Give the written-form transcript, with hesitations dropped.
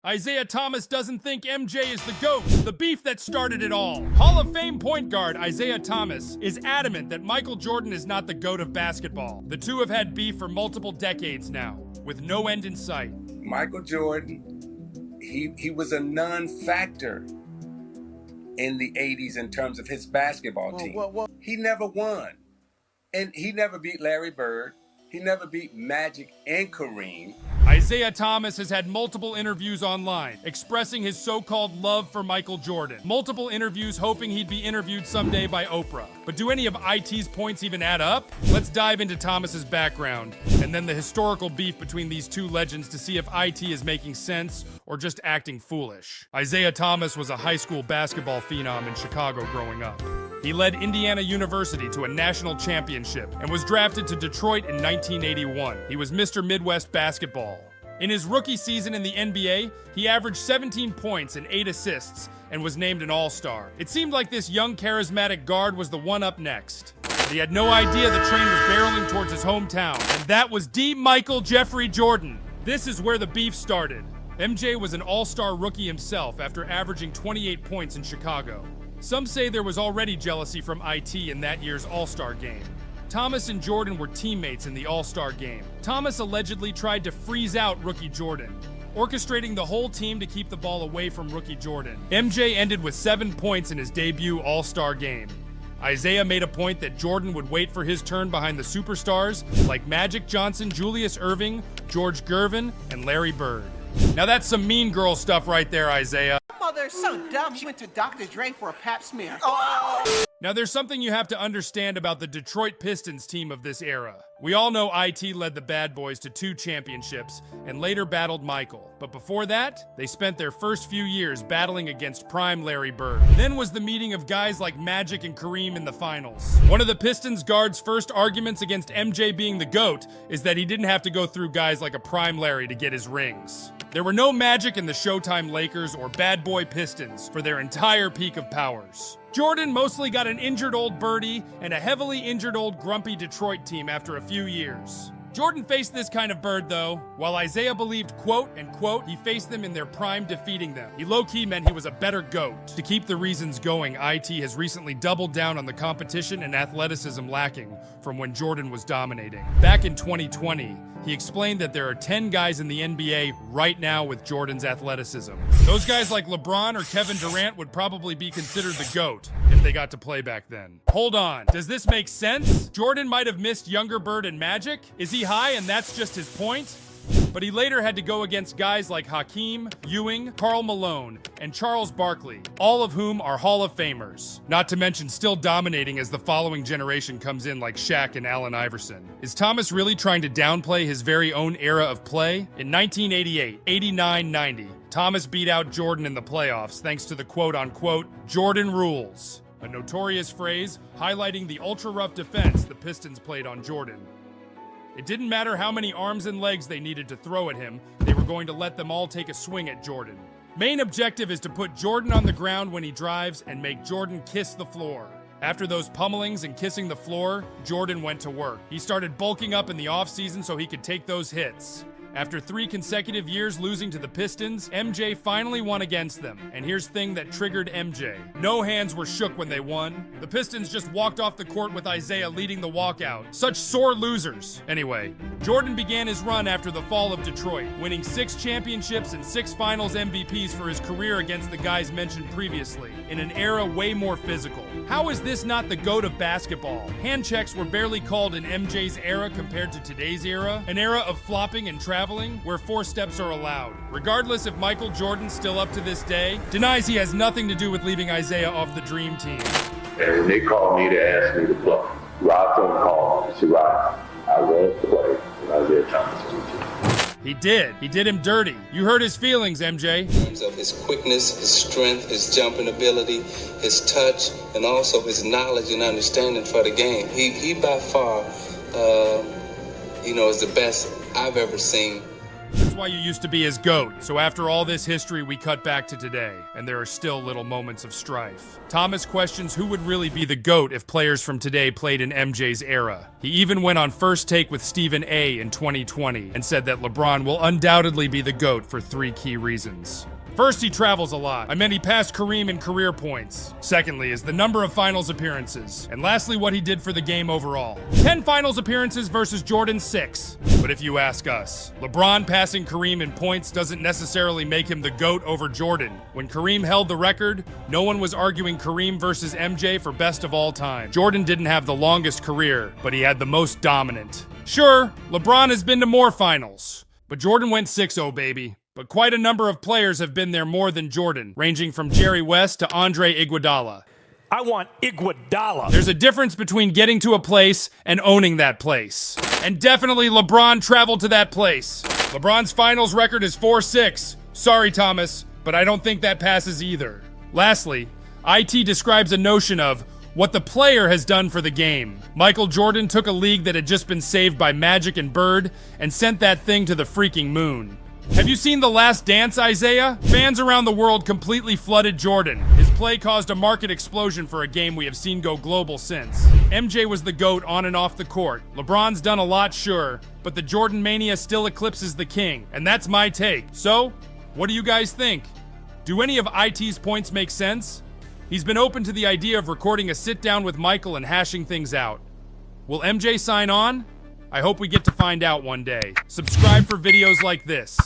Isiah Thomas doesn't think MJ is the GOAT, the beef that started it all. Hall of Fame point guard Isiah Thomas is adamant that Michael Jordan is not the GOAT of basketball. The two have had beef for multiple decades now, with no end in sight. Michael Jordan, he was a non-factor in the 80s in terms of his basketball team. He never won. And he never beat Larry Bird. He never beat Magic and Kareem. Isiah Thomas has had multiple interviews online expressing his so-called love for Michael Jordan. Multiple interviews hoping he'd be interviewed someday by Oprah. But do any of IT's points even add up? Let's dive into Thomas's background and then the historical beef between these two legends to see if IT is making sense or just acting foolish. Isiah Thomas was a high school basketball phenom in Chicago growing up. He led Indiana University to a national championship and was drafted to Detroit in 1981. He was Mr. Midwest basketball. In his rookie season in the NBA, he averaged 17 points and 8 assists and was named an All-Star. It seemed like this young, charismatic guard was the one up next. He had no idea the train was barreling towards his hometown, and that was D. Michael Jeffrey Jordan. This is where the beef started. MJ was an All-Star rookie himself after averaging 28 points in Chicago. Some say there was already jealousy from IT in that year's All-Star game. Thomas and Jordan were teammates in the All-Star game. Thomas allegedly tried to freeze out rookie Jordan, orchestrating the whole team to keep the ball away from rookie Jordan. MJ ended with 7 points in his debut All-Star game. Isiah made a point that Jordan would wait for his turn behind the superstars like Magic Johnson, Julius Erving, George Gervin, and Larry Bird. Now that's some mean girl stuff right there, Isiah. Mother's so dumb, she went to Dr. Dre for a pap smear. Now there's something you have to understand about the Detroit Pistons team of this era. We all know IT led the Bad Boys to 2 championships and later battled Michael. But before that, they spent their first few years battling against prime Larry Bird. Then was the meeting of guys like Magic and Kareem in the finals. One of the Pistons guard's first arguments against MJ being the GOAT is that he didn't have to go through guys like a prime Larry to get his rings. There were no Magic in the Showtime Lakers or Bad Boy Pistons for their entire peak of powers. Jordan mostly got an injured old Birdie and a heavily injured old grumpy Detroit team after a few years. Jordan faced this kind of bird, though. While Isiah believed, quote, and quote, he faced them in their prime defeating them. He low-key meant he was a better GOAT. To keep the reasons going, IT has recently doubled down on the competition and athleticism lacking from when Jordan was dominating. Back in 2020, he explained that there are 10 guys in the NBA right now with Jordan's athleticism. Those guys like Lebron or Kevin Durant would probably be considered the GOAT if they got to play back then. Hold on, does this make sense? Jordan might have missed younger Bird and Magic? Is he high and that's just his point? But he later had to go against guys like Hakeem, Ewing, Karl Malone, and Charles Barkley, all of whom are Hall of Famers. Not to mention still dominating as the following generation comes in like Shaq and Allen Iverson. Is Thomas really trying to downplay his very own era of play? In 1988, 89, 90, Thomas beat out Jordan in the playoffs thanks to the quote-unquote Jordan rules, a notorious phrase highlighting the ultra-rough defense the Pistons played on Jordan. It didn't matter how many arms and legs they needed to throw at him, they were going to let them all take a swing at Jordan. Main objective is to put Jordan on the ground when he drives and make Jordan kiss the floor. After those pummelings and kissing the floor, Jordan went to work. He started bulking up in the offseason so he could take those hits. After 3 consecutive years losing to the Pistons, MJ finally won against them. And here's the thing that triggered MJ. No hands were shook when they won. The Pistons just walked off the court with Isiah leading the walkout. Such sore losers. Anyway, Jordan began his run after the fall of Detroit, winning 6 championships and 6 finals MVPs for his career against the guys mentioned previously, in an era way more physical. How is this not the GOAT of basketball? Hand checks were barely called in MJ's era compared to today's era, an era of flopping and traveling where 4 steps are allowed. Regardless if Michael Jordan, still up to this day, denies he has nothing to do with leaving Isiah off the dream team. And when they called me to ask me to play, Rob phone called and said, Rob, I want to play with Isiah Thomas. He did. He did him dirty. You hurt his feelings, MJ. In terms of his quickness, his strength, his jumping ability, his touch, and also his knowledge and understanding for the game. He by far, is the best I've ever seen. That's why you used to be his GOAT. So after all this history, we cut back to today, and there are still little moments of strife. Thomas questions who would really be the GOAT if players from today played in MJ's era. He even went on First Take with Stephen A. in 2020 and said that LeBron will undoubtedly be the GOAT for 3 key reasons. First, he travels a lot. I meant he passed Kareem in career points. Secondly is the number of finals appearances. And lastly, what he did for the game overall. 10 finals appearances versus Jordan's 6. But if you ask us, LeBron passing Kareem in points doesn't necessarily make him the GOAT over Jordan. When Kareem held the record, no one was arguing Kareem versus MJ for best of all time. Jordan didn't have the longest career, but he had the most dominant. Sure, LeBron has been to more finals, but Jordan went 6-0, baby. But quite a number of players have been there more than Jordan, ranging from Jerry West to Andre Iguodala. I want Iguodala. There's a difference between getting to a place and owning that place. And definitely LeBron traveled to that place. LeBron's finals record is 4-6. Sorry, Thomas, but I don't think that passes either. Lastly, IT describes a notion of what the player has done for the game. Michael Jordan took a league that had just been saved by Magic and Bird and sent that thing to the freaking moon. Have you seen The Last Dance, Isiah? Fans around the world completely flooded Jordan. His play caused a market explosion for a game we have seen go global since. MJ was the GOAT on and off the court. LeBron's done a lot, sure, but the Jordan mania still eclipses the king, and that's my take. So, what do you guys think? Do any of IT's points make sense? He's been open to the idea of recording a sit-down with Michael and hashing things out. Will MJ sign on? I hope we get to find out one day. Subscribe for videos like this.